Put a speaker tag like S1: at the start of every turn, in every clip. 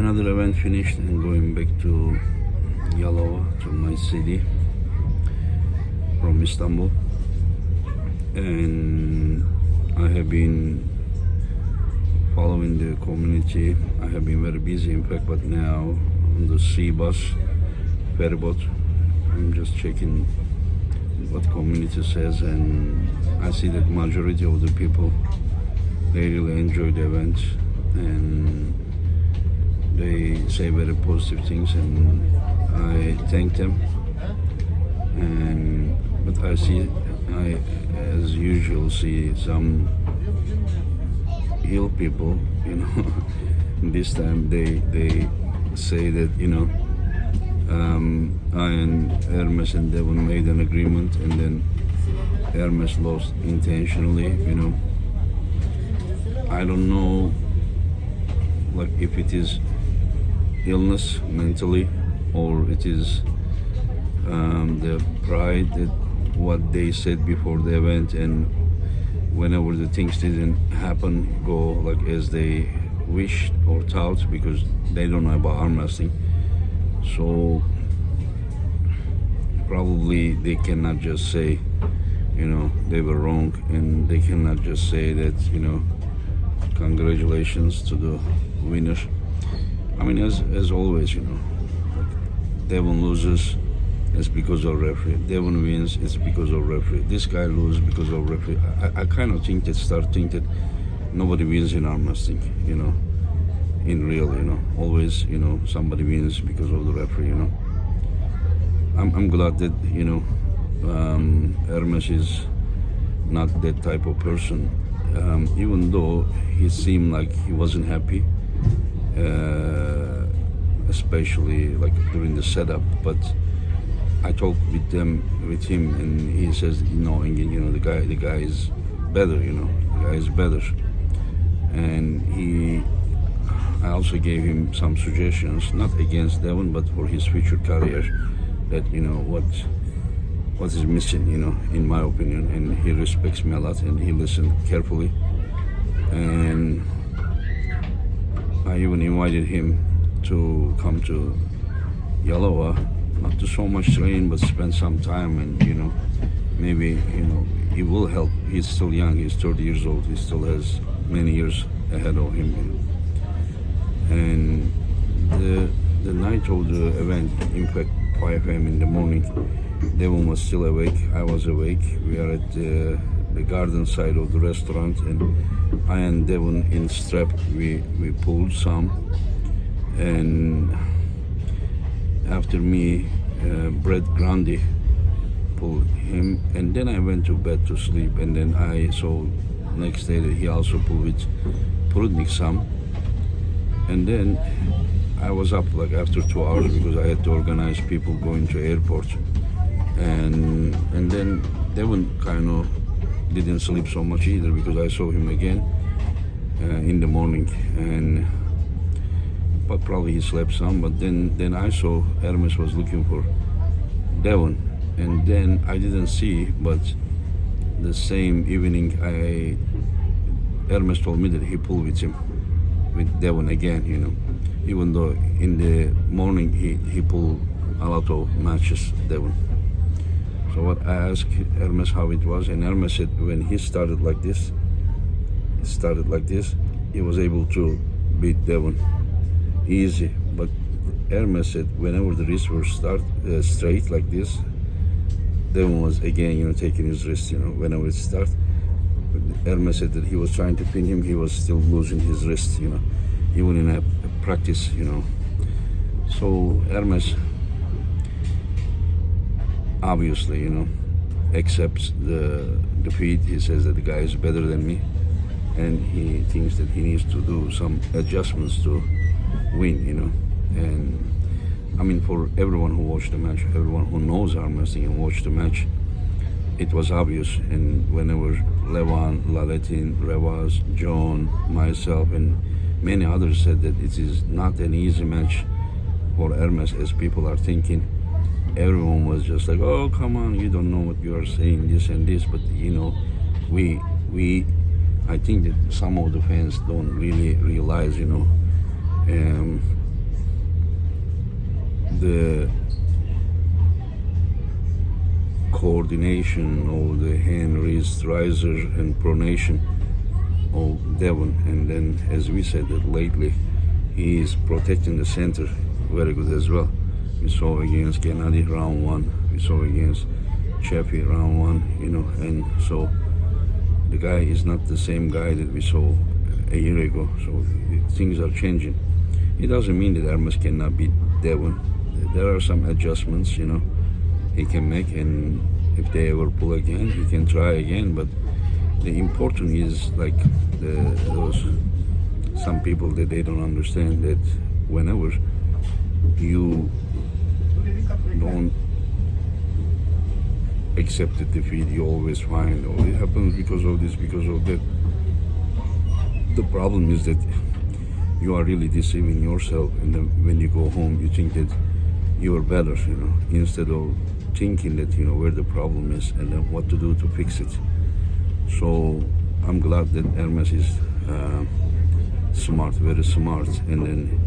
S1: Another event finished and going back to Yalova, to my city from Istanbul. And I have been following the community. I have been very busy, in fact, but now on the sea bus, ferry boat, I'm just checking what community says, and I see that majority of the people, they really enjoy the event and they say very positive things, and I thank them. And but I as usual see some ill people, this time they say that I and Ermes and Devon made an agreement, and then Ermes lost intentionally. I don't know, like, if it is illness mentally, or it is the pride that what they said before the event, and whenever the things didn't happen go like as they wished or thought, because they don't know about arm wrestling. So probably they cannot just say they were wrong, and they cannot just say that congratulations to the winner. I mean, as always, Devon loses, it's because of referee. Devon wins, it's because of referee. This guy loses because of referee. I kind of think that nobody wins in arm wrestling, in real, always, somebody wins because of the referee, I'm glad that, Ermes is not that type of person, even though he seemed like he wasn't happy, especially like during the setup. But I talked with him, and he says, the guy is better, the guy is better. And I also gave him some suggestions, not against Devon, but for his future career, that what is missing, in my opinion. And he respects me a lot, and he listened carefully. And I even invited him to come to Yalova, not to so much train, but spend some time, and maybe he will help. He's still young, he's 30 years old, he still has many years ahead of him. And the night of the event, in fact 5 a.m. in the morning, Devon was still awake, I was awake. We are at the garden side of the restaurant, and I and Devon in strap, we pulled some, and after me, Brett Grundy pulled him, and then I went to bed to sleep. And then I saw next day that he also pulled with Prudnik some, and then I was up like after 2 hours because I had to organize people going to airport, and then Devon kind of didn't sleep so much either, because I saw him again in the morning, but probably he slept some. But then I saw Ermes was looking for Devon, and then I didn't see, but the same evening Ermes told me that he pulled with Devon again, even though in the morning he pulled a lot of matches, Devon. So what I asked Ermes how it was, and Ermes said when he started like this, he was able to beat Devon easy. But Ermes said whenever the wrists were straight like this, Devon was again, taking his wrist, whenever it started. Ermes said that he was trying to pin him, he was still losing his wrist, even in a practice, So Ermes obviously, accepts the defeat. He says that the guy is better than me, and he thinks that he needs to do some adjustments to win, And I mean, for everyone who watched the match, everyone who knows arm wrestling and watched the match, it was obvious. And whenever Levan, LARRATT, Revaz, John, myself, and many others said that it is not an easy match for Ermes as people are thinking, everyone was just like, oh, come on, you don't know what you are saying, this and this. But I think that some of the fans don't really realize, the coordination of the hand wrist riser and pronation of Devon, and then as we said that lately he is protecting the center very good as well. We saw against Gennady round 1, we saw against Chappie round 1, you know, and so the guy is not the same guy that we saw a year ago, so things are changing. It doesn't mean that Ermes cannot beat Devon. There are some adjustments, you know, he can make, and if they ever pull again, he can try again. But the important is like those some people that they don't understand that whenever you don't accept the defeat, you always find, oh, it happens because of this, because of that. The problem is that you are really deceiving yourself, and then when you go home, you think that you are better, you know, instead of thinking that, you know, where the problem is and then what to do to fix it. So I'm glad that Ermes is smart, very smart, and then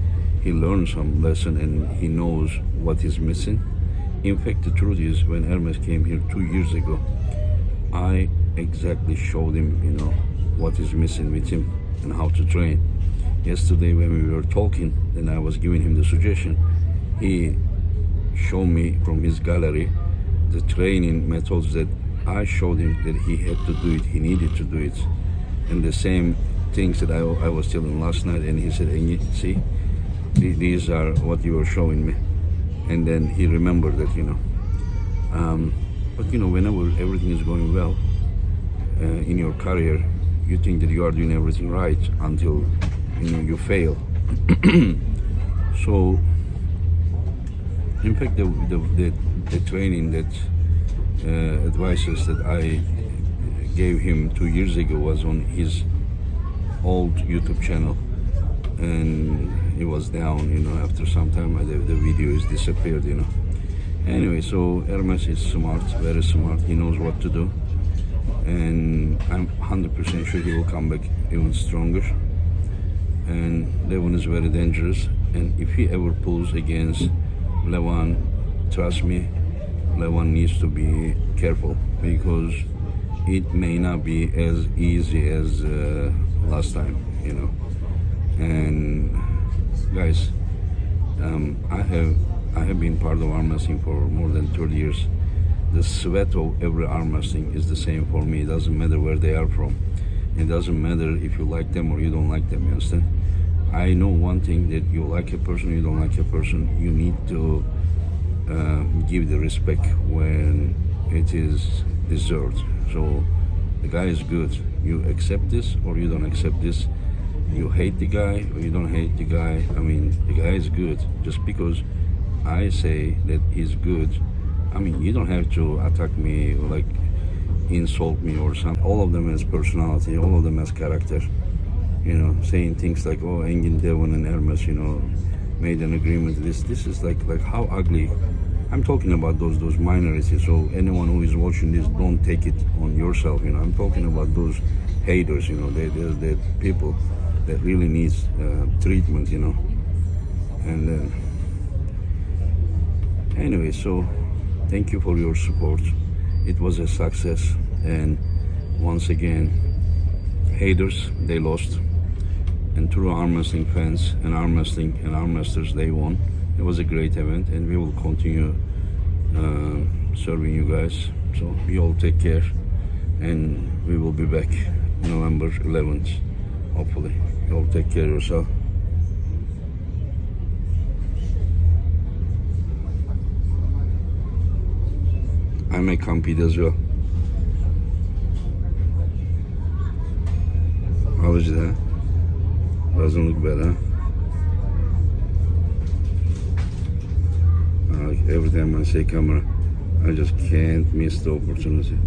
S1: he learned some lesson and he knows what is missing. In fact, the truth is, when Ermes came here 2 years ago, I exactly showed him, you know, what is missing with him and how to train. Yesterday when we were talking and I was giving him the suggestion, he showed me from his gallery the training methods that I showed him that he had to do it, he needed to do it. And the same things that I was telling him last night, and he said, Engi, see, these are what you were showing me. And then he remembered that, you know. But you know, whenever everything is going well in your career, you think that you are doing everything right until, you know, you fail. So in fact, the training that advices that I gave him 2 years ago was on his old YouTube channel, and it was down, you know, after some time the video is disappeared, you know. Anyway, so Ermes is smart, very smart, he knows what to do, and I'm 100% sure he will come back even stronger. And Devon is very dangerous, and if he ever pulls against Levon, trust me, Levon needs to be careful, because it may not be as easy as last time, you know. And guys, I have been part of arm wrestling for more than 30 years. The sweat of every arm wrestling is the same for me. It doesn't matter where they are from. It doesn't matter if you like them or you don't like them, you understand? I know one thing, that you like a person, you don't like a person, you need to give the respect when it is deserved. So the guy is good. You accept this or you don't accept this. You hate the guy or you don't hate the guy. I mean, the guy is good. Just because I say that he's good, I mean, you don't have to attack me or like insult me or something. All of them has personality, all of them has character. You know, saying things like, oh, Engin, Devon and Ermes, you know, made an agreement. This is like how ugly. I'm talking about those minorities. So anyone who is watching this, don't take it on yourself. You know, I'm talking about those haters. You know, they're people that really needs treatment. You know, and anyway, so thank you for your support. It was a success, and once again, haters, they lost, and true arm wrestling fans and arm wrestling and arm wrestlers, they won. It was a great event, and we will continue serving you guys. So you all take care, and we will be back November 11th, hopefully. You all take care of yourself. I may compete as well. How is that? Doesn't look bad, huh? Like every time I say camera, I just can't miss the opportunity.